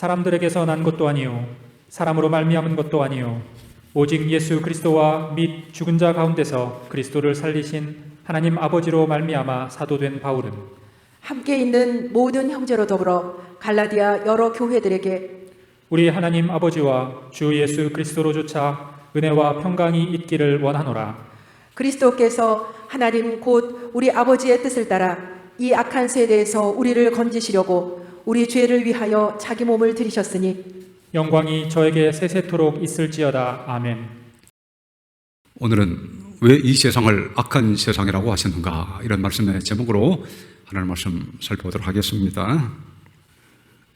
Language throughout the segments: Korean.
사람들에게서 난 것도 아니요 사람으로 말미암은 것도 아니요 오직 예수 그리스도와 및 죽은 자 가운데서 그리스도를 살리신 하나님 아버지로 말미암아 사도된 바울은 함께 있는 모든 형제로 더불어 갈라디아 여러 교회들에게 우리 하나님 아버지와 주 예수 그리스도로조차 은혜와 평강이 있기를 원하노라. 그리스도께서 하나님 곧 우리 아버지의 뜻을 따라 이 악한 세대에서 우리를 건지시려고 우리 죄를 위하여 자기 몸을 들이셨으니 영광이 저에게 세세토록 있을지어다. 아멘. 오늘은 왜 이 세상을 악한 세상이라고 하셨는가, 이런 말씀의 제목으로 하나님 말씀 살펴보도록 하겠습니다.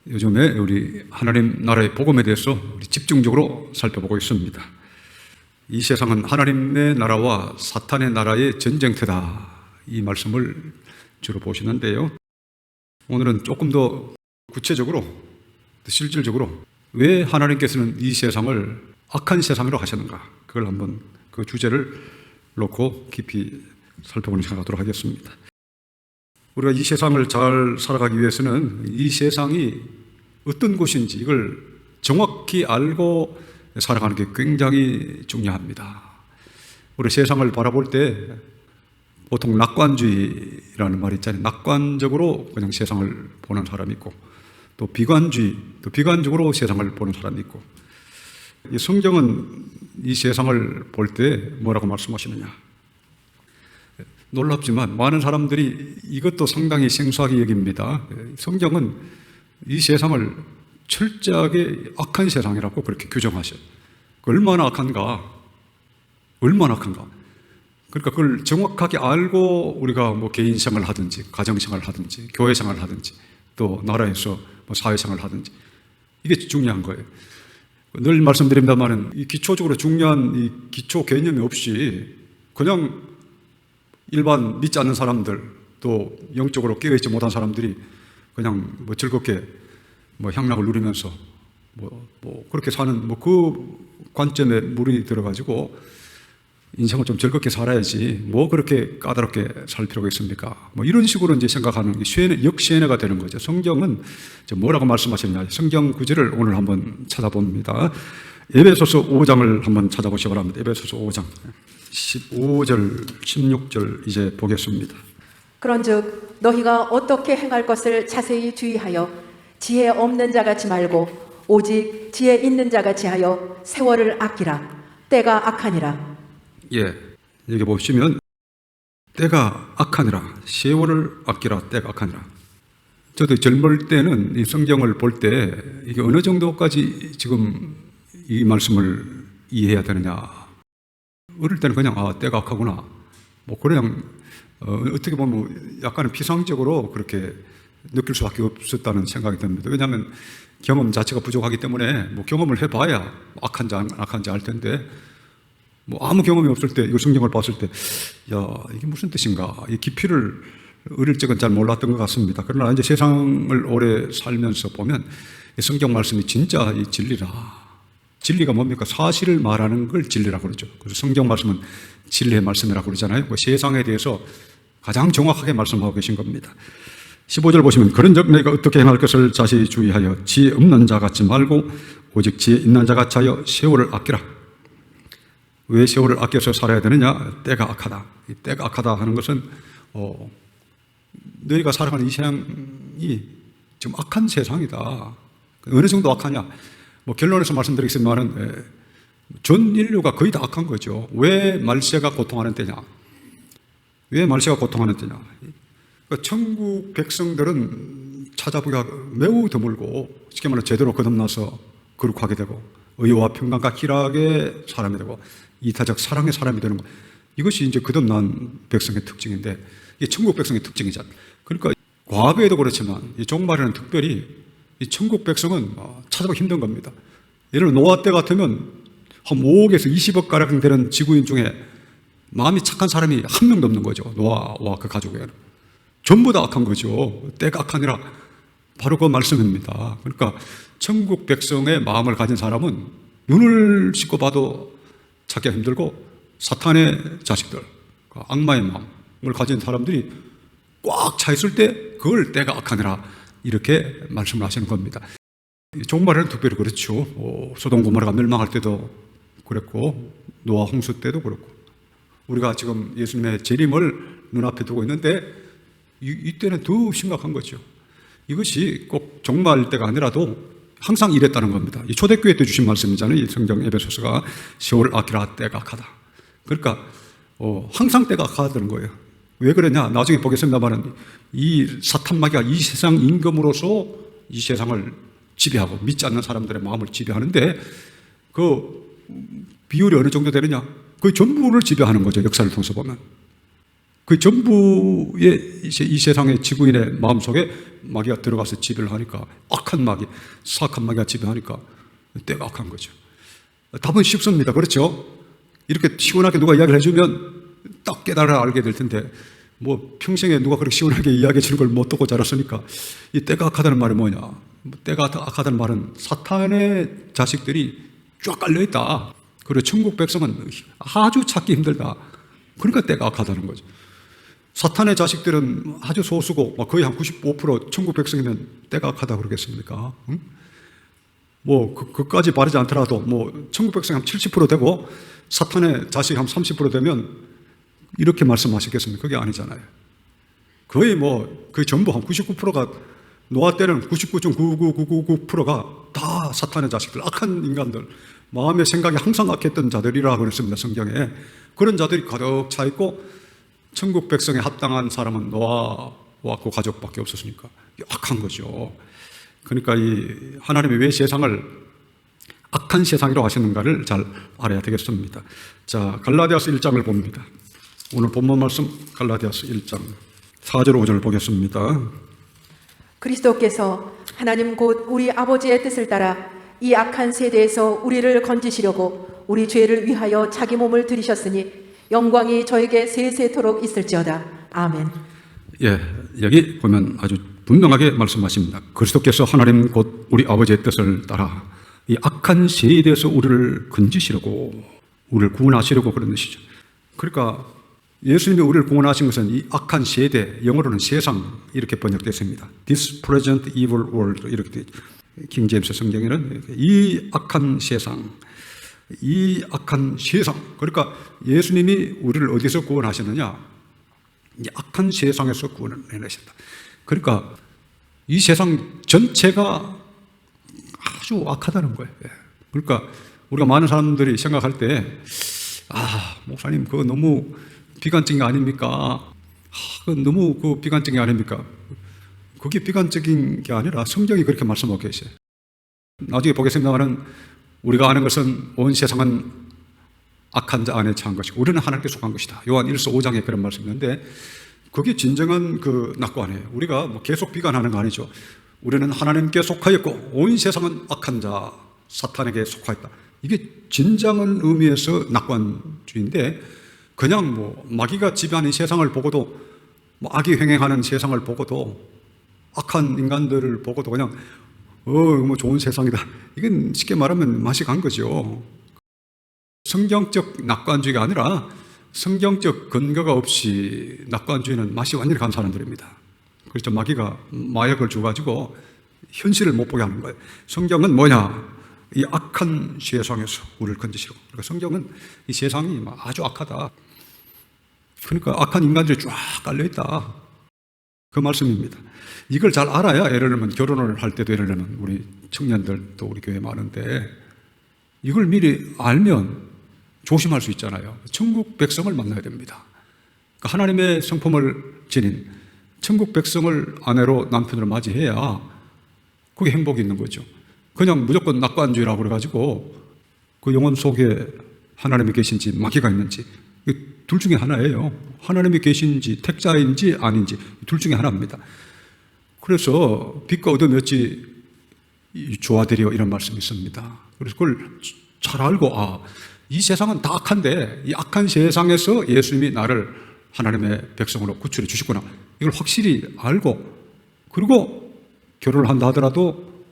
요즘에 우리 하나님 나라의 복음에 대해서 우리 집중적으로 살펴보고 있습니다. 이 세상은 하나님의 나라와 사탄의 나라의 전쟁터다, 이 말씀을 주로 보시는데요. 오늘은 조금 더 구체적으로, 더 실질적으로 왜 하나님께서는 이 세상을 악한 세상으로 하셨는가, 그걸 한번 그 주제를 놓고 깊이 살펴보는 시간을 갖도록 하겠습니다. 우리가 이 세상을 잘 살아가기 위해서는 이 세상이 어떤 곳인지 이걸 정확히 알고 살아가는 게 굉장히 중요합니다. 우리 세상을 바라볼 때 보통 낙관주의라는 말이 있잖아요. 낙관적으로 그냥 세상을 보는 사람이 있고, 또 비관주의, 또 비관적으로 세상을 보는 사람이 있고, 이 성경은 이 세상을 볼 때 뭐라고 말씀하시느냐. 놀랍지만 많은 사람들이 이것도 상당히 생소하게 여깁니다. 성경은 이 세상을 철저하게 악한 세상이라고 그렇게 규정하셔요. 얼마나 악한가, 얼마나 악한가. 그러니까 그걸 정확하게 알고 우리가 뭐 개인 생활을 하든지, 가정 생활을 하든지, 교회 생활을 하든지, 또 나라에서 뭐 사회 생활을 하든지, 이게 중요한 거예요. 늘 말씀드립니다만은 이 기초적으로 중요한 이 기초 개념이 없이 그냥 일반 믿지 않는 사람들, 또 영적으로 깨어있지 못한 사람들이 그냥 뭐 즐겁게 뭐 향락을 누리면서 그렇게 사는 그 관점에 물이 들어가지고 인생을 좀 즐겁게 살아야지 뭐 그렇게 까다롭게 살 필요가 있습니까? 뭐 이런 식으로 이제 생각하는 게 역시행해가 되는 거죠. 성경은 뭐라고 말씀하셨냐? 성경 구절을 오늘 한번 찾아봅니다. 에베소서 5장을 한번 찾아보시기 바랍니다. 에베소서 5장 15절, 16절 이제 보겠습니다. 그런즉 너희가 어떻게 행할 것을 자세히 주의하여 지혜 없는 자같이 말고 오직 지혜 있는 자같이 하여 세월을 아끼라. 때가 악하니라. 예, 여기 보시면 때가 악하니라, 세월을 아끼라, 때가 악하니라. 저도 젊을 때는 이 성경을 볼 때 이게 어느 정도까지 지금 이 말씀을 이해해야 되느냐. 어릴 때는 그냥 때가 악하구나, 뭐 그냥 어떻게 보면 약간은 피상적으로 그렇게 느낄 수밖에 없었다는 생각이 듭니다. 왜냐하면 경험 자체가 부족하기 때문에 뭐 경험을 해봐야 악한지 안 악한지 알 텐데, 뭐 아무 경험이 없을 때 이 성경을 봤을 때 이게 무슨 뜻인가, 이 깊이를 어릴 적은 잘 몰랐던 것 같습니다. 그러나 이제 세상을 오래 살면서 보면 이 성경 말씀이 진짜 이 진리라. 진리가 뭡니까? 사실을 말하는 걸 진리라고 그러죠. 그래서 성경 말씀은 진리의 말씀이라고 그러잖아요. 그 세상에 대해서 가장 정확하게 말씀하고 계신 겁니다. 15절 보시면 그런즉 너희가 어떻게 행할 것을 자세히 주의하여 지혜 없는 자 같지 말고 오직 지혜 있는 자 같이 하여 세월을 아끼라. 왜 세월을 아껴서 살아야 되느냐? 때가 악하다. 이 때가 악하다 하는 것은 너희가 살아가는 이 세상이 지금 악한 세상이다. 어느 정도 악하냐? 뭐 결론에서 말씀드리겠지만은 전 인류가 거의 다 악한 거죠. 왜 말세가 고통하는 때냐? 왜 말세가 고통하는 때냐? 그러니까 천국 백성들은 찾아보기가 매우 드물고, 쉽게 말해 제대로 거듭나서 거룩하게 되고 의와 평강과 희락의 사람이 되고 이타적 사랑의 사람이 되는 것, 이것이 이제 거듭난 백성의 특징인데, 이게 천국 백성의 특징이잖아요. 그러니까 과거에도 그렇지만 이 종말에는 특별히 이 천국 백성은 찾아보기 힘든 겁니다. 예를 들어 노아 때 같으면 한 5억에서 20억 가량 되는 지구인 중에 마음이 착한 사람이 한 명도 없는 거죠. 노아와 그 가족에는 전부 다 악한 거죠. 때가 악하니라, 바로 그 말씀입니다. 그러니까 천국 백성의 마음을 가진 사람은 눈을 씻고 봐도 찾기가 힘들고, 사탄의 자식들, 악마의 마음을 가진 사람들이 꽉 차 있을 때 그걸 때가 악하니라, 이렇게 말씀을 하시는 겁니다. 종말에는 특별히 그렇죠. 소돔 고모라가 멸망할 때도 그랬고 노아 홍수 때도 그렇고 우리가 지금 예수님의 재림을 눈앞에 두고 있는데 이때는 더 심각한 거죠. 이것이 꼭 종말 때가 아니라도 항상 이랬다는 겁니다. 이 초대교회 때 주신 말씀이잖아요. 이 성경 에베소서가 세월 아키라 때가 악하다. 그러니까 항상 때가 악하다는 거예요. 왜 그러냐? 나중에 보겠습니다만은 이 사탄 마귀가 이 세상 임금으로서 이 세상을 지배하고 믿지 않는 사람들의 마음을 지배하는데 그 비율이 어느 정도 되느냐? 그 전부를 지배하는 거죠. 역사를 통해서 보면. 그 전부의 이 세상의 지구인의 마음속에 마귀가 들어가서 지배를 하니까 악한 마귀, 사악한 마귀가 지배하니까 때가 악한 거죠. 답은 쉽습니다. 그렇죠? 이렇게 시원하게 누가 이야기를 해주면 딱 깨달아 알게 될 텐데 뭐 평생에 누가 그렇게 시원하게 이야기해 주는 걸 못 듣고 자랐으니까 이 때가 악하다는 말이 뭐냐? 때가 악하다는 말은 사탄의 자식들이 쫙 깔려있다. 그리고 천국 백성은 아주 찾기 힘들다. 그러니까 때가 악하다는 거죠. 사탄의 자식들은 아주 소수고 거의 한 95% 천국 백성이면 때가 악하다 그러겠습니까? 응? 뭐 그까지 바르지 않더라도 뭐 천국 백성 한 70% 되고 사탄의 자식 한 30% 되면 이렇게 말씀하시겠습니까? 그게 아니잖아요. 거의 그 전부 한 99%가 노아 때는 99.99999%가 다 사탄의 자식들, 악한 인간들, 마음의 생각이 항상 악했던 자들이라고 그랬습니다. 성경에. 그런 자들이 가득 차 있고 천국 백성에 합당한 사람은 노아와 그 가족밖에 없었으니까 악한 거죠. 그러니까 이 하나님이 왜 세상을 악한 세상이라고 하시는가를 잘 알아야 되겠습니다. 자, 갈라디아서 1장을 봅니다. 오늘 본문 말씀 갈라디아서 1장 4절 5절을 보겠습니다. 그리스도께서 하나님 곧 우리 아버지의 뜻을 따라 이 악한 세대에서 우리를 건지시려고 우리 죄를 위하여 자기 몸을 들이셨으니 영광이 저에게 세세토록 있을지어다. 아멘. 예, 여기 보면 아주 분명하게 말씀하십니다. 그리스도께서 하나님 곧 우리 아버지의 뜻을 따라 이 악한 세대에서 우리를 건지시려고 우리를 구원하시려고 그런 뜻이죠. 그러니까 예수님이 우리를 구원하신 것은 이 악한 세대, 영어로는 세상 이렇게 번역됐습니다. This present evil world 이렇게 돼 있죠. 킹제임스 성경에는 이 악한 세상, 이 악한 세상. 그러니까 예수님이 우리를 어디서 구원하셨느냐? 이 악한 세상에서 구원을 해내셨다. 그러니까 이 세상 전체가 아주 악하다는 거예요. 그러니까 우리가 많은 사람들이 생각할 때 목사님 그거 너무 비관적인 거 아닙니까? 그건 너무 비관적인 게 아닙니까? 그게 비관적인 게 아니라 성경이 그렇게 말씀하고 계세요. 나중에 보겠습니다만 우리가 아는 것은 온 세상은 악한 자 안에 처한 것이고 우리는 하나님께 속한 것이다. 요한 1서 5장에 그런 말씀이 있는데 그게 진정한 낙관이에요. 우리가 계속 비관하는 거 아니죠. 우리는 하나님께 속하였고 온 세상은 악한 자 사탄에게 속하였다. 이게 진정한 의미에서 낙관주의인데 그냥 마귀가 지배하는 세상을 보고도 악이 횡행하는 세상을 보고도 악한 인간들을 보고도 그냥 좋은 세상이다. 이건 쉽게 말하면 맛이 간 거죠. 성경적 낙관주의가 아니라 성경적 근거가 없이 낙관주의는 맛이 완전히 간 사람들입니다. 그래서 마귀가 마약을 줘가지고 현실을 못 보게 하는 거예요. 성경은 뭐냐? 이 악한 세상에서 우리를 건지시려고. 그러니까 성경은 이 세상이 아주 악하다. 그러니까 악한 인간들이 쫙 깔려있다. 그 말씀입니다. 이걸 잘 알아야 예를 들면 결혼을 할 때도 예를 들면 우리 청년들도 우리 교회에 많은데 이걸 미리 알면 조심할 수 있잖아요. 천국 백성을 만나야 됩니다. 그러니까 하나님의 성품을 지닌 천국 백성을 아내로 남편으로 맞이해야 그게 행복이 있는 거죠. 그냥 무조건 낙관주의라고 그래가지고 그 영혼 속에 하나님이 계신지 마귀가 있는지 둘 중에 하나예요. 하나님이 계신지 택자인지 아닌지 둘 중에 하나입니다. 그래서 빛과 어둠이 어찌 조화되려 이런 말씀이 있습니다. 그래서 그걸 잘 알고 이 세상은 다 악한데 이 악한 세상에서 예수님이 나를 하나님의 백성으로 구출해 주시구나. 이걸 확실히 알고 그리고 결혼을 한다 하더라도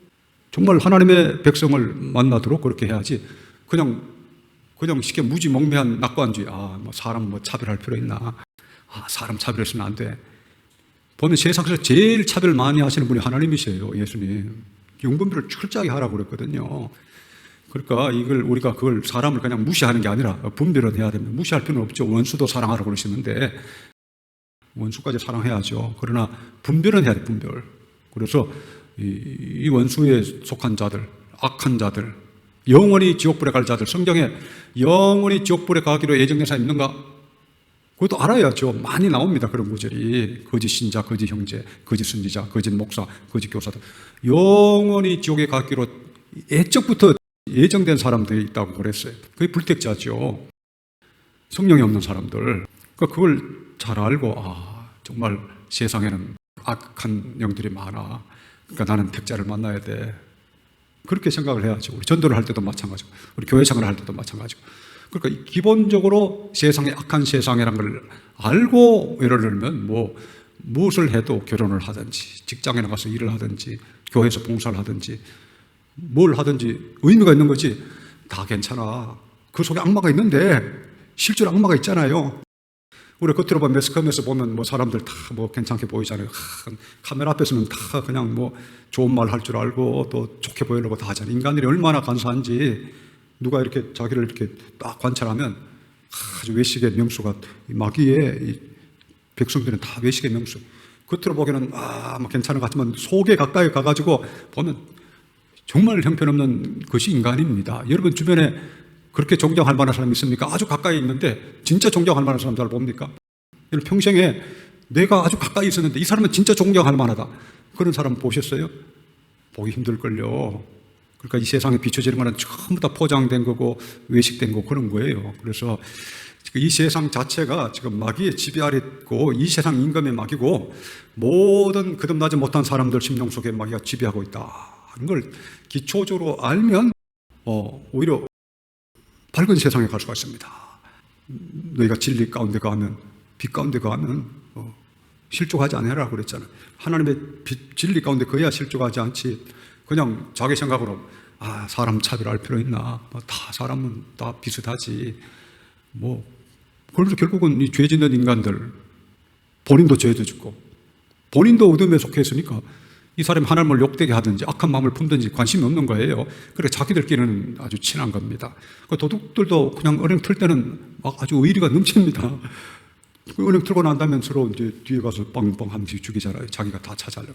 정말 하나님의 백성을 만나도록 그렇게 해야지 그냥 쉽게 무지몽매한 낙관주의 사람 차별할 필요 있나 사람 차별했으면 안 돼. 보면 세상에서 제일 차별 많이 하시는 분이 하나님이세요. 예수님. 연금비를 철저하게 하라고 그랬거든요. 그러니까 우리가 그걸 사람을 그냥 무시하는 게 아니라 분별은 해야 됩니다. 무시할 필요는 없죠. 원수도 사랑하라고 그러시는데 원수까지 사랑해야죠. 그러나 분별은 해야 돼, 분별. 그래서 이 원수에 속한 자들, 악한 자들, 영원히 지옥불에 갈 자들, 성경에 영원히 지옥불에 가기로 예정된 사람이 있는가? 그것도 알아야죠. 많이 나옵니다. 그런 구절이. 거짓 신자, 거짓 형제, 거짓 선지자, 거짓 목사, 거짓 교사들. 영원히 지옥에 가기로 애적부터 예정된 사람들이 있다고 그랬어요. 그게 불택자죠. 성령이 없는 사람들. 그러니까 그걸 잘 알고, 정말 세상에는 악한 영들이 많아. 그러니까 나는 택자를 만나야 돼. 그렇게 생각을 해야죠. 우리 전도를 할 때도 마찬가지고, 우리 교회 생활을 할 때도 마찬가지고. 그러니까 기본적으로 세상에 악한 세상이라는 걸 알고, 예를 들면 무엇을 해도 결혼을 하든지, 직장에 나가서 일을 하든지, 교회에서 봉사를 하든지, 뭘 하든지 의미가 있는 거지. 다 괜찮아. 그 속에 악마가 있는데 실제로 악마가 있잖아요. 우리 겉으로 보면 매스컴에서 보면 사람들 다 괜찮게 보이잖아요. 카메라 앞에서는 다 그냥 좋은 말 할 줄 알고 또 좋게 보이려고 다 하잖아요. 인간들이 얼마나 간사한지 누가 이렇게 자기를 이렇게 딱 관찰하면 아주 외식의 명수가 마귀의 이 백성들은 다 외식의 명수. 겉으로 보기에는 괜찮은 것 같지만 속에 가까이 가가지고 보면 정말 형편없는 것이 인간입니다. 여러분 주변에 그렇게 존경할 만한 사람이 있습니까? 아주 가까이 있는데 진짜 존경할 만한 사람 잘 봅니까? 평생에 내가 아주 가까이 있었는데 이 사람은 진짜 존경할 만하다. 그런 사람 보셨어요? 보기 힘들걸요. 그러니까 이 세상에 비춰지는 거는 전부 다 포장된 거고 외식된 거고 그런 거예요. 그래서 이 세상 자체가 지금 마귀의 지배 아래 있고 이 세상 임금의 마귀고 모든 거듭나지 못한 사람들 심령 속에 마귀가 지배하고 있다. 하는 걸 기초적으로 알면 오히려 밝은 세상에 갈 수가 있습니다. 너희가 진리 가운데 가면 빛 가운데 가면 실족하지 않으라 그랬잖아요. 하나님의 진리 가운데 거야 실족하지 않지. 그냥 자기 생각으로 사람 차별할 필요 있나? 다 사람은 다 비슷하지. 그래서 결국은 이 죄 짓는 인간들 본인도 죄도 짓고 본인도 어둠에 속해 있으니까 이 사람이 하나님을 욕되게 하든지 악한 마음을 품든지 관심이 없는 거예요. 그래 자기들끼리는 아주 친한 겁니다. 그 도둑들도 그냥 은행 틀 때는 막 아주 의리가 넘칩니다. 그 은행 틀고 난 다음에 서로 이제 뒤에 가서 빵빵 하면서 죽이잖아요. 자기가 다 찾아려고.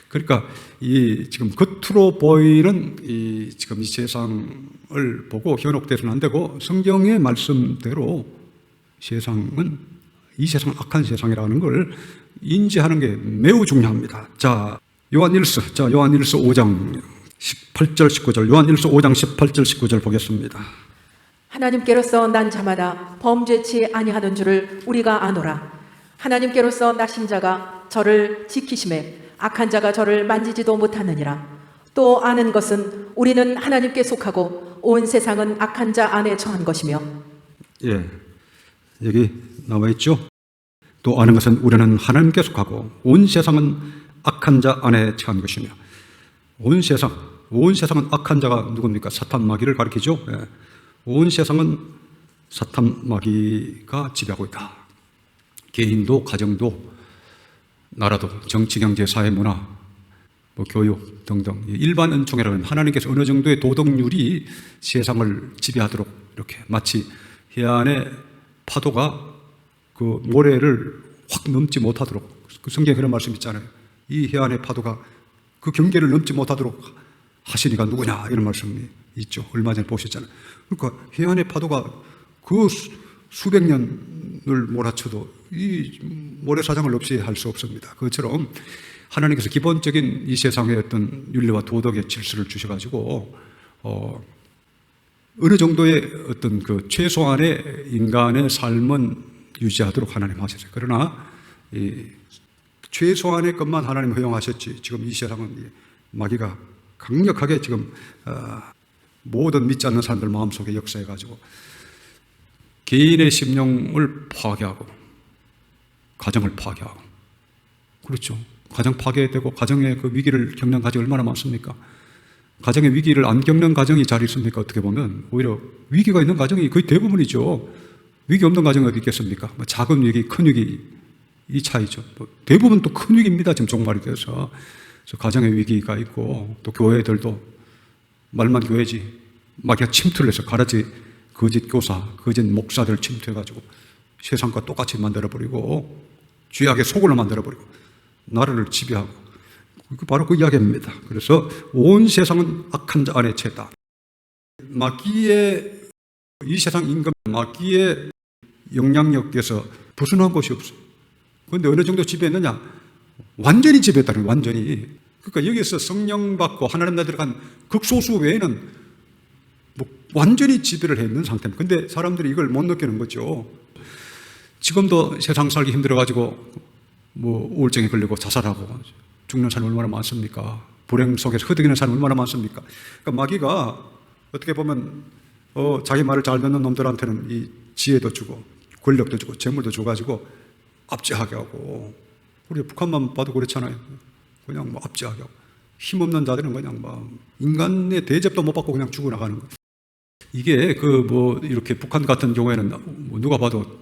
그러니까 이 지금 겉으로 보이는 지금 이 세상을 보고 현혹돼서는 안 되고 성경의 말씀대로 세상은 이 세상 악한 세상이라는 걸 인지하는 게 매우 중요합니다. 자, 요한일서 5장 18절 19절 요한일서 5장 18절 19절 보겠습니다. 하나님께로서 난 자마다 범죄치 아니하는 줄을 우리가 아노라. 하나님께로서 나신 자가 저를 지키심에 악한 자가 저를 만지지도 못하느니라. 또 아는 것은 우리는 하나님께 속하고 온 세상은 악한 자 안에 처한 것이며. 예, 여기 나와 있죠. 또 아는 것은 우리는 하나님께 속하고 온 세상은 악한 자 안에 처한 것이며. 온 세상은 악한 자가 누굽니까? 사탄 마귀를 가리키죠. 예. 온 세상은 사탄 마귀가 지배하고 있다. 개인도 가정도 나라도 정치, 경제, 사회, 문화, 교육 등등 일반 은총이라는 하나님께서 어느 정도의 도덕률이 세상을 지배하도록 이렇게 마치 해안의 파도가 그 모래를 확 넘지 못하도록 그 성경에 그런 말씀 있잖아요. 이 해안의 파도가 그 경계를 넘지 못하도록 하시니가 누구냐 이런 말씀이 있죠. 얼마 전에 보셨잖아요. 그러니까 해안의 파도가 그 수백 년을 몰아쳐도 이 모래사장을 없이 할 수 없습니다. 그것처럼 하나님께서 기본적인 이 세상의 어떤 윤리와 도덕의 질서를 주셔가지고 어느 정도의 어떤 그 최소한의 인간의 삶은 유지하도록 하나님 하셨어요. 그러나 이 최소한의 것만 하나님 허용하셨지 지금 이 세상은 마귀가 강력하게 지금 모든 믿지 않는 사람들 마음속에 역사해가지고 개인의 심령을 파괴하고 가정을 파괴하고 그렇죠. 가정 파괴되고 가정의 그 위기를 겪는 가정이 얼마나 많습니까? 가정의 위기를 안 겪는 가정이 잘 있습니까? 어떻게 보면 오히려 위기가 있는 가정이 거의 대부분이죠. 위기 없는 가정이 어디 있겠습니까? 작은 위기, 큰 위기 이 차이죠. 대부분 또 큰 위기입니다. 지금 종말이 돼서 그래서 가정의 위기가 있고 또 교회들도 말만 교회지 마귀가 침투를 해서 가라지 거짓 교사, 거짓 목사들 침투해가지고 세상과 똑같이 만들어버리고 죄악의 소굴을 만들어버리고 나라를 지배하고 바로 그 이야기입니다. 그래서 온 세상은 악한 자 안에 처했다. 마귀의 이 세상 임금, 마귀의 영향력에서 벗어난 곳이 없어요. 그런데 어느 정도 지배했느냐? 완전히 지배했다는 거예요. 완전히. 그러니까 여기서 성령 받고 하나님 나라에 들어간 극소수 외에는 뭐 완전히 지배를 했는 상태입니다. 근데 사람들이 이걸 못 느끼는 거죠. 지금도 세상 살기 힘들어가지고 뭐 우울증에 걸리고 자살하고 죽는 사람 얼마나 많습니까? 불행 속에서 허덕이는 사람 얼마나 많습니까? 그러니까 마귀가 어떻게 보면 자기 말을 잘 듣는 놈들한테는 이 지혜도 주고 권력도 주고 재물도 줘가지고 압제하게 하고, 우리 북한만 봐도 그렇잖아요. 그냥 뭐 압제하게 하고, 힘없는 자들은 그냥 막 인간의 대접도 못 받고 그냥 죽어나가는 거예요. 이게 이렇게 북한 같은 경우에는 뭐 누가 봐도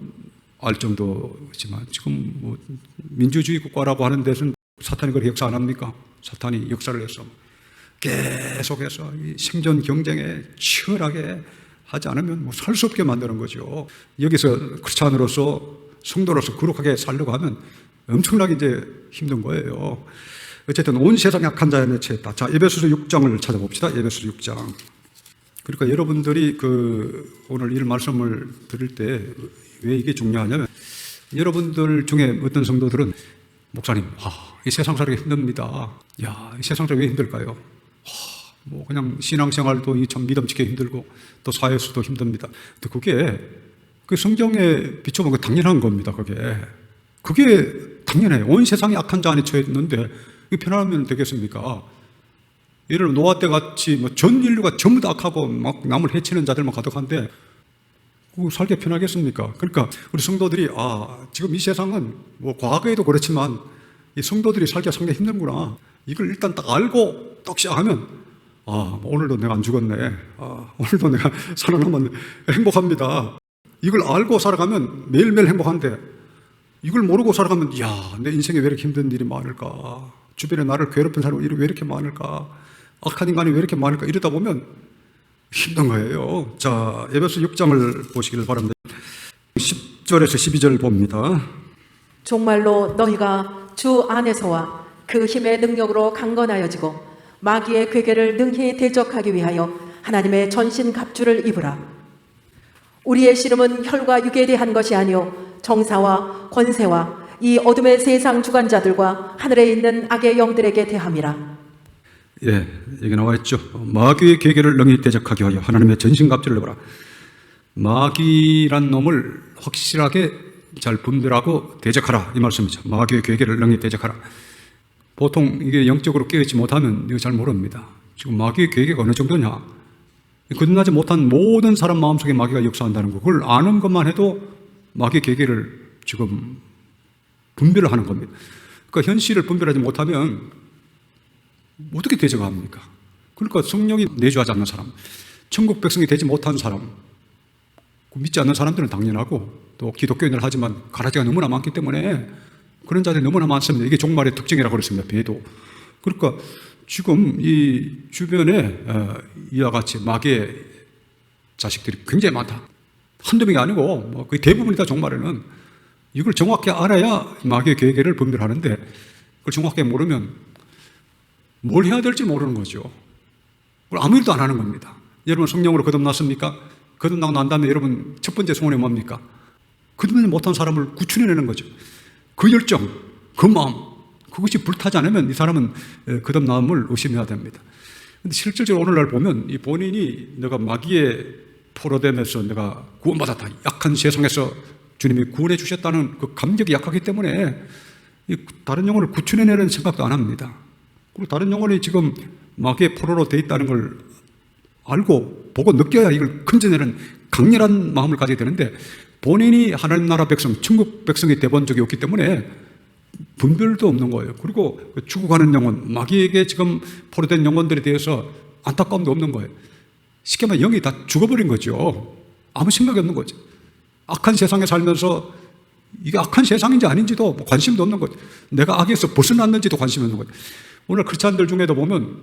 알 정도지만 지금 뭐 민주주의 국가라고 하는 데서는 사탄이 그렇게 역사 안 합니까? 사탄이 역사를 해서 계속해서 이 생존 경쟁에 치열하게 하지 않으면 뭐 살 수 없게 만드는 거죠. 여기서 크리스찬으로서 성도로서 거룩하게 살려고 하면 엄청나게 이제 힘든 거예요. 어쨌든 온 세상에 악한 자에 처했다. 자, 에베소서 6장을 찾아봅시다. 에베소서 6장. 그러니까 여러분들이 오늘 이 말씀을 들을 때 왜 이게 중요하냐면, 여러분들 중에 어떤 성도들은 목사님, 이 세상 살기 힘듭니다. 야, 이 세상 살기 왜 힘들까요? 뭐 그냥 신앙생활도 참 믿음직게 힘들고 또 사회수도 힘듭니다. 근데 그게 그 성경에 비춰보면 당연한 겁니다. 그게 당연해요. 온 세상이 악한 자 안에 처했는데 이게 편안하면 되겠습니까? 예를 들어 노아 때 같이 뭐 전 인류가 전부 다 악하고 막 남을 해치는 자들만 가득한데 살기 편하겠습니까? 그러니까 우리 성도들이 지금 이 세상은 뭐 과거에도 그렇지만 이 성도들이 살기가 상당히 힘든구나. 이걸 일단 딱 알고 딱 시작하면 오늘도 내가 안 죽었네. 오늘도 내가 살아남았네. 행복합니다. 이걸 알고 살아가면 매일매일 행복한데, 이걸 모르고 살아가면 내 인생에 왜 이렇게 힘든 일이 많을까? 주변에 나를 괴롭힌 사람이 왜 이렇게 많을까? 악한 인간이 왜 이렇게 많을까? 이러다 보면 힘든 거예요. 자, 에베소 6장을 보시기를 바랍니다. 10절에서 12절 봅니다. 정말로 너희가 주 안에서와 그 힘의 능력으로 강건하여지고 마귀의 괴계를 능히 대적하기 위하여 하나님의 전신 갑주를 입으라. 우리의 씨름은 혈과 육에 대한 것이 아니요 정사와 권세와 이 어둠의 세상 주관자들과 하늘에 있는 악의 영들에게 대함이라. 예, 여기 나와 있죠. 마귀의 괴계를 능히 대적하기 위하여 하나님의 전신갑주를 입어라. 마귀란 놈을 확실하게 잘 분별하고 대적하라, 이 말씀이죠. 마귀의 괴계를 능히 대적하라. 보통 이게 영적으로 깨어있지 못하면 이거 잘 모릅니다. 지금 마귀의 괴계가 어느 정도냐? 거듭나지 못한 모든 사람 마음속에 마귀가 역사한다는 거, 그걸 아는 것만 해도 마귀의 괴계를 지금 분별을 하는 겁니다. 그러니까 현실을 분별하지 못하면 어떻게 대적합니까? 그러니까 성령이 내주하지 않는 사람, 천국 백성이 되지 못한 사람, 믿지 않는 사람들은 당연하고 또 기독교인을 하지만 가라지가 너무나 많기 때문에 그런 자들이 너무나 많습니다. 이게 종말의 특징이라고 그랬습니다. 배도. 그러니까 지금 이 주변에 이와 같이 마귀의 자식들이 굉장히 많다. 한두 명이 아니고 뭐 거의 대부분이다. 종말에는 이걸 정확히 알아야 마귀의 계획을 분별하는데, 그걸 정확히 모르면 뭘 해야 될지 모르는 거죠. 그걸 아무 일도 안 하는 겁니다. 여러분 성령으로 거듭났습니까? 거듭나고 난 다음에 여러분 첫 번째 소원이 뭡니까? 거듭나지 못한 사람을 구출해내는 거죠. 그 열정, 그 마음, 그것이 불타지 않으면 이 사람은 거듭남을 의심해야 됩니다. 근데 실질적으로 오늘날 보면 이 본인이 내가 마귀의 포로됨에서 내가 구원받았다, 약한 세상에서 주님이 구원해 주셨다는 그 감격이 약하기 때문에 다른 영혼을 구출해내는 생각도 안 합니다. 그리고 다른 영혼이 지금 마귀의 포로로 돼 있다는 걸 알고 보고 느껴야 이걸 건져내는 강렬한 마음을 가지게 되는데, 본인이 하나님 나라 백성, 천국 백성이 돼본 적이 없기 때문에 분별도 없는 거예요. 그리고 죽어가는 영혼, 마귀에게 지금 포로된 영혼들에 대해서 안타까움도 없는 거예요. 쉽게 말하면 영이 다 죽어버린 거죠. 아무 생각이 없는 거죠. 악한 세상에 살면서 이게 악한 세상인지 아닌지도 관심도 없는 거죠. 내가 악에서 벗어났는지도 관심이 없는 거죠. 오늘 크리스찬들 중에도 보면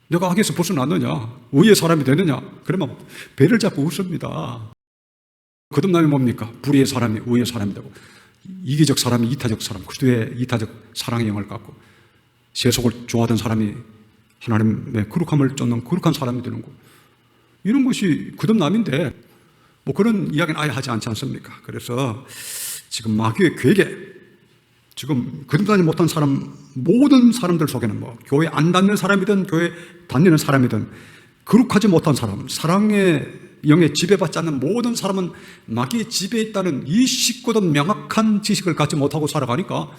내가 악에서 벗어났느냐, 의의 사람이 되느냐, 그러면 배를 잡고 웃습니다. 거듭남이 뭡니까? 불의의 사람이 의의 사람이 되고, 이기적 사람이 이타적 사람, 그리스도의 이타적 사랑의 영을 갖고, 세속을 좋아하던 사람이 하나님의 거룩함을 쫓는 거룩한 사람이 되는 거. 이런 것이 거듭남인데, 뭐 그런 이야기는 아예 하지 않지 않습니까? 그래서 지금 마귀의 괴계, 지금 거듭나지 못한 사람, 모든 사람들 속에는 뭐 교회 안 다니는 사람이든 교회 다니는 사람이든 거룩하지 못한 사람, 사랑의 영에 지배받지 않는 모든 사람은 마귀의 지배에 있다는 이 쉽고도 명확한 지식을 갖지 못하고 살아가니까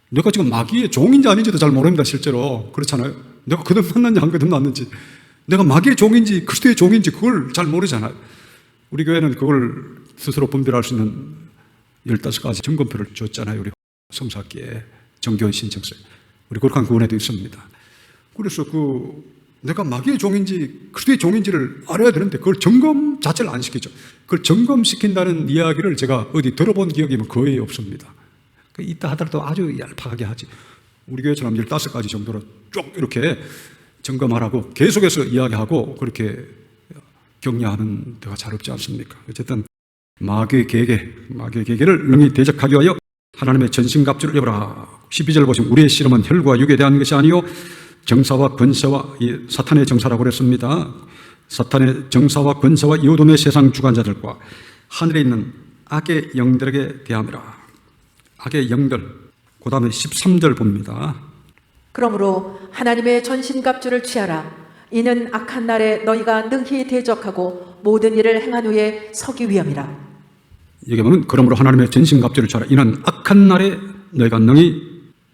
내가 지금 마귀의 종인지 아닌지도 잘 모릅니다. 실제로 그렇잖아요. 내가 거듭났는지 안 거듭났는지, 내가 마귀의 종인지 그리스도의 종인지 그걸 잘 모르잖아요. 우리 교회는 그걸 스스로 분별할 수 있는 15가지 점검표를 줬잖아요. 우리 성사기에 정교원 신청서에 우리 거룩한 구원에도 있습니다. 그래서 내가 마귀의 종인지 그리스도의 종인지를 알아야 되는데 그걸 점검 자체를 안 시키죠. 그걸 점검시킨다는 이야기를 제가 어디 들어본 기억이 거의 없습니다. 있다 하더라도 아주 얄팍하게 하지. 우리 교회처럼 15가지 정도로 쭉 이렇게 점검하라고 계속해서 이야기하고 그렇게 격려하는 데가 잘 없지 않습니까? 어쨌든 마귀의 계계를 능히 대적하기 위하여 하나님의 전신갑주를 입어라. 12절 보시면 우리의 씨름은 혈과 육에 대한 것이 아니요 정사와 권세와 이 사탄의 정사라고 그랬습니다. 사탄의 정사와 권세와 이 어둠의 세상 주관자들과 하늘에 있는 악의 영들에게 대함이라. 악의 영들. 그 다음에 13절 봅니다. 그러므로 하나님의 전신갑주를 취하라. 이는 악한 날에 너희가 능히 대적하고 모든 일을 행한 후에 서기 위함이라. 여기 보면 그러므로 하나님의 전신갑주를 취하라. 이는 악한 날에 너희가 능히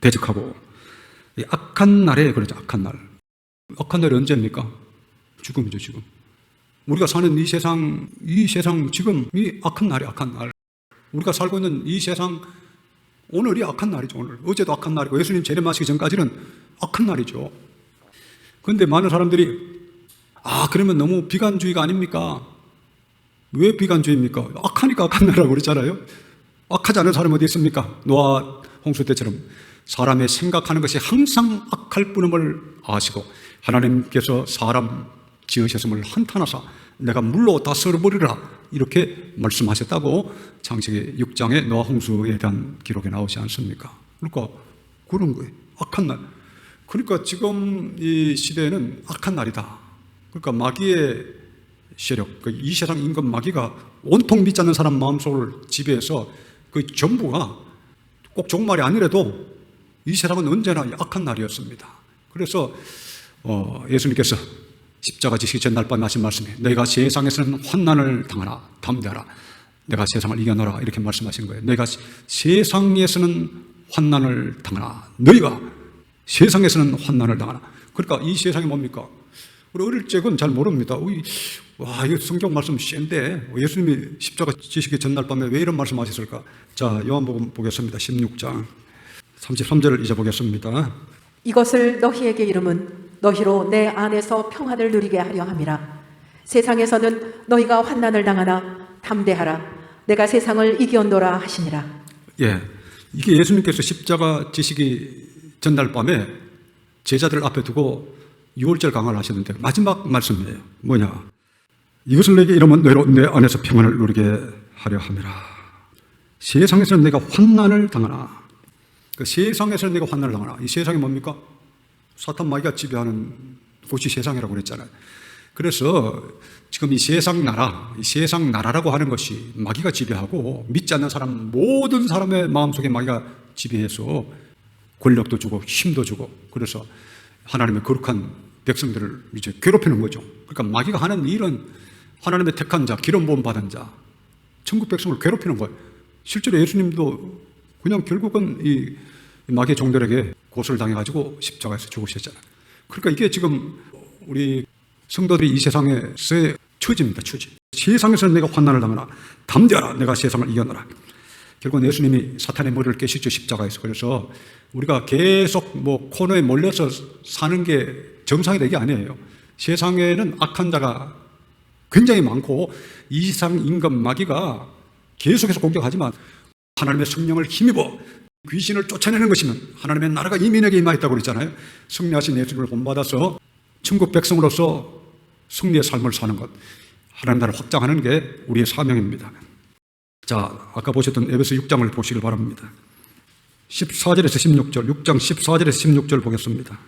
대적하고. 이 악한 날에 그러죠. 악한 날. 악한 날이 언제입니까? 지금이죠. 지금. 우리가 사는 이 세상 지금 이 악한 날이 악한 날. 우리가 살고 있는 이 세상 오늘이 악한 날이죠. 오늘. 어제도 악한 날이고 예수님 재림하시기 전까지는 악한 날이죠. 그런데 많은 사람들이 그러면 너무 비관주의가 아닙니까? 왜 비관주의입니까? 악하니까 악한 날이라고 그러잖아요. 악하지 않은 사람이 어디 있습니까? 노아 홍수 때처럼 사람의 생각하는 것이 항상 악할 뿐임을 아시고 하나님께서 사람 지으셨음을 한탄하사 내가 물로 다 썰어버리라 이렇게 말씀하셨다고 창세기 6장에 노아 홍수에 대한 기록에 나오지 않습니까? 그러니까 그런 거예요. 악한 날. 그러니까 지금 이 시대에는 악한 날이다. 그러니까 마귀의 세력, 이 세상 임금 마귀가 온통 믿지 않는 사람 마음속을 지배해서 그 전부가 꼭 종말이 아니라도 이 세상은 언제나 악한 날이었습니다. 그래서 예수님께서 십자가 지시기 전날 밤 하신 말씀이 너희가 세상에서는 환난을 당하나 담대하라. 내가 세상을 이겨노라 이렇게 말씀하신 거예요. 너희가 세상에서는 환난을 당하나 너희가 세상에서는 환난을 당하나. 그러니까 이 세상이 뭡니까? 우리 어릴 적은 잘 모릅니다. 이거 성경 말씀 센데 예수님이 십자가 지시기 전날 밤에 왜 이런 말씀 하셨을까? 자, 요한복음 보겠습니다. 16장 33절을 이제 보겠습니다. 이것을 너희에게 이름은 너희로 내 안에서 평안을 누리게 하려 함이라. 세상에서는 너희가 환난을 당하나 담대하라. 내가 세상을 이겨노라 하시니라. 예, 이게 예수님께서 십자가 지시기 전날 밤에 제자들 앞에 두고 6월절 강화를 하셨는데 마지막 말씀이에요. 뭐냐? 이것을 내게 이름은 너희로 내 안에서 평안을 누리게 하려 함이라. 세상에서는 내가 환난을 당하나. 그 세상에서는 내가 환난을 당하나. 이 세상이 뭡니까? 사탄 마귀가 지배하는 곳이 세상이라고 그랬잖아요. 그래서 지금 이 세상 나라라고 하는 것이 마귀가 지배하고 믿지 않는 사람 모든 사람의 마음속에 마귀가 지배해서 권력도 주고 힘도 주고 그래서 하나님의 거룩한 백성들을 이제 괴롭히는 거죠. 그러니까 마귀가 하는 일은 하나님의 택한 자, 기름 부음 받은 자, 천국 백성을 괴롭히는 거예요. 실제로 예수님도 그냥 결국은 이 마귀의 종들에게 고소를 당해가지고 십자가에서 죽으셨잖아요. 그러니까 이게 지금 우리 성도들이 이 세상에서의 처지입니다. 처지. 세상에서는 내가 환난을 당하나 담대하라. 내가 세상을 이겨노라. 결국은 예수님이 사탄의 머리를 깨시죠. 십자가에서. 그래서 우리가 계속 코너에 몰려서 사는 게 정상이다 이게 아니에요. 세상에는 악한 자가 굉장히 많고 이 세상 임금 마귀가 계속해서 공격하지만 하나님의 성령을 힘입어 귀신을 쫓아내는 것이면 하나님의 나라가 이민에게 임하였다고 그랬잖아요. 승리하신 예수님을 본받아서 천국 백성으로서 승리의 삶을 사는 것, 하나님 나라를 확장하는 게 우리의 사명입니다. 자, 아까 보셨던 에베소 6장을 보시길 바랍니다. 14절에서 16절, 6장 14절에서 16절 보겠습니다.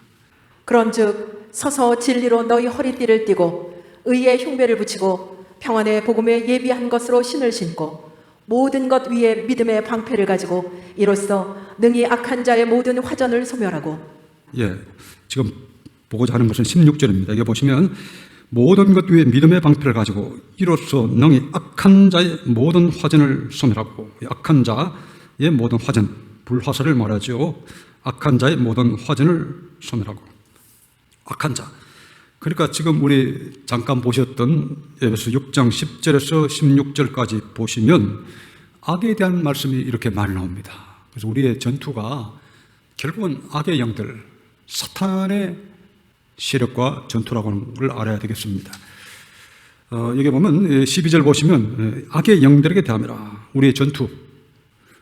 그런즉 서서 진리로 너희 허리띠를 띠고 의의 흉배를 붙이고 평안의 복음에 예비한 것으로 신을 신고 모든 것 위에 믿음의 방패를 가지고 이로써 능히 악한 자의 모든 화전을 소멸하고. 예, 지금 보고자 하는 것은 16절입니다. 이게 보시면 모든 것 위에 믿음의 방패를 가지고 이로써 능히 악한 자의 모든 화전을 소멸하고. 악한 자의 모든 화전, 불화살을 말하죠. 악한 자의 모든 화전을 소멸하고. 악한 자. 그러니까 지금 우리 잠깐 보셨던 에베소 6장 10절에서 16절까지 보시면 악에 대한 말씀이 이렇게 많이 나옵니다. 그래서 우리의 전투가 결국은 악의 영들, 사탄의 세력과 전투라고 하는 걸 알아야 되겠습니다. 여기 보면 12절 보시면 악의 영들에게 대함이라. 우리의 전투.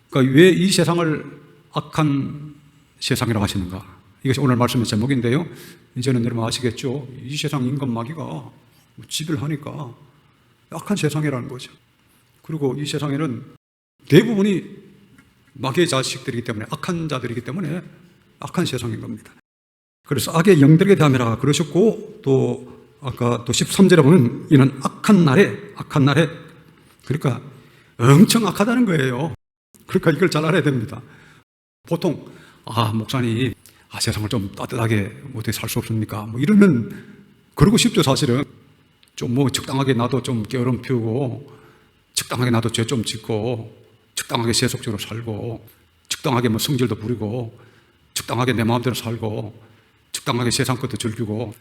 그러니까 왜 이 세상을 악한 세상이라고 하시는가? 이것이 오늘 말씀의 제목인데요. 이제는 여러분 아시겠죠? 이 세상 인간마귀가 지배하니까 악한 세상이라는 거죠. 그리고 이 세상에는 대부분이 마귀의 자식들이기 때문에, 악한 자들이기 때문에 악한 세상인 겁니다. 그래서 악의 영들에게 대함이라 그러셨고, 또 아까 또 13절에 보면 이는 악한 날에, 그러니까 엄청 악하다는 거예요. 그러니까 이걸 잘 알아야 됩니다. 보통 목사님 세상을 좀 따뜻하게 어떻게 살 수 없습니까? 뭐 이러면 그러고 싶죠. 사실은 좀 뭐 적당하게 나도 좀 게으름 피우고, 적당하게 나도 죄 좀 짓고, 적당하게 세속적으로 살고, 적당하게 뭐 성질도 부리고, 적당하게 내 마음대로 살고, 적당하게 세상 것도 즐기고,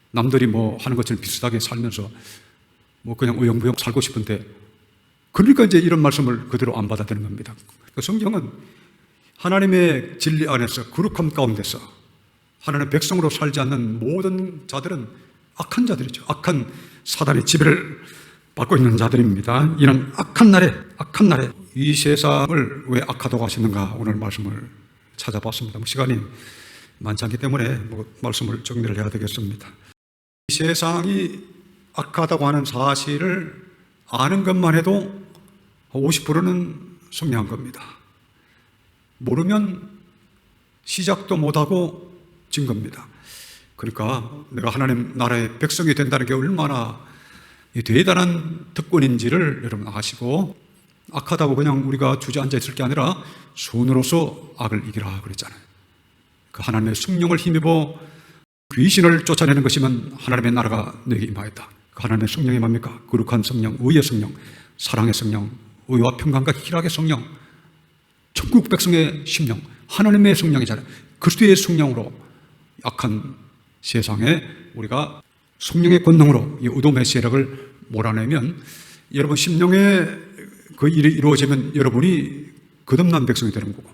남들이 뭐 하는 것처럼 비슷하게 살면서 뭐 그냥 우영부영 살고 싶은데, 그러니까 이제 이런 말씀을 그대로 안 받아들이는 겁니다. 그러니까 성경은 하나님의 진리 안에서 거룩함 가운데서 하나님의 백성으로 살지 않는 모든 자들은 악한 자들이죠. 악한 사단의 지배를 받고 있는 자들입니다. 이런 악한 날에 이 세상을 왜 악하다고 하시는가, 오늘 말씀을 찾아봤습니다. 시간이 많지 않기 때문에 말씀을 정리를 해야 되겠습니다. 이 세상이 악하다고 하는 사실을 아는 것만 해도 50%는 승리한 겁니다. 모르면 시작도 못하고 진 겁니다. 그러니까 내가 하나님 나라의 백성이 된다는 게 얼마나 대단한 특권인지를 여러분 아시고, 악하다고 그냥 우리가 주저앉아 있을 게 아니라 손으로서 악을 이기라 그랬잖아요. 그 하나님의 성령을 힘입어 귀신을 쫓아내는 것이면 하나님의 나라가 너에게 임하였다. 그 하나님의 성령이 뭡니까? 거룩한 성령, 의의 성령, 사랑의 성령, 의와 평강과 희락의 성령, 천국 백성의 심령, 하나님의 성령이잖아요. 그리스도의 성령으로 악한 세상에 우리가 성령의 권능으로 이 어둠의 세력을 몰아내면, 여러분 심령의 그 일이 이루어지면 여러분이 거듭난 백성이 되는 거고,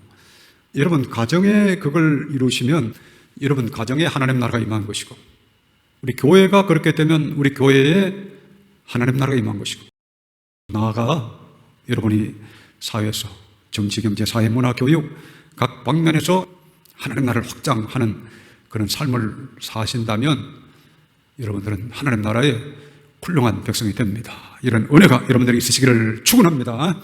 여러분 가정에 그걸 이루시면 여러분 가정에 하나님 나라가 임한 것이고, 우리 교회가 그렇게 되면 우리 교회에 하나님 나라가 임한 것이고, 나아가 여러분이 사회에서 정치, 경제, 사회, 문화, 교육 각 방면에서 하나님 나라를 확장하는 그런 삶을 사신다면 여러분들은 하나님 나라의 훌륭한 백성이 됩니다. 이런 은혜가 여러분들에게 있으시기를 축원합니다.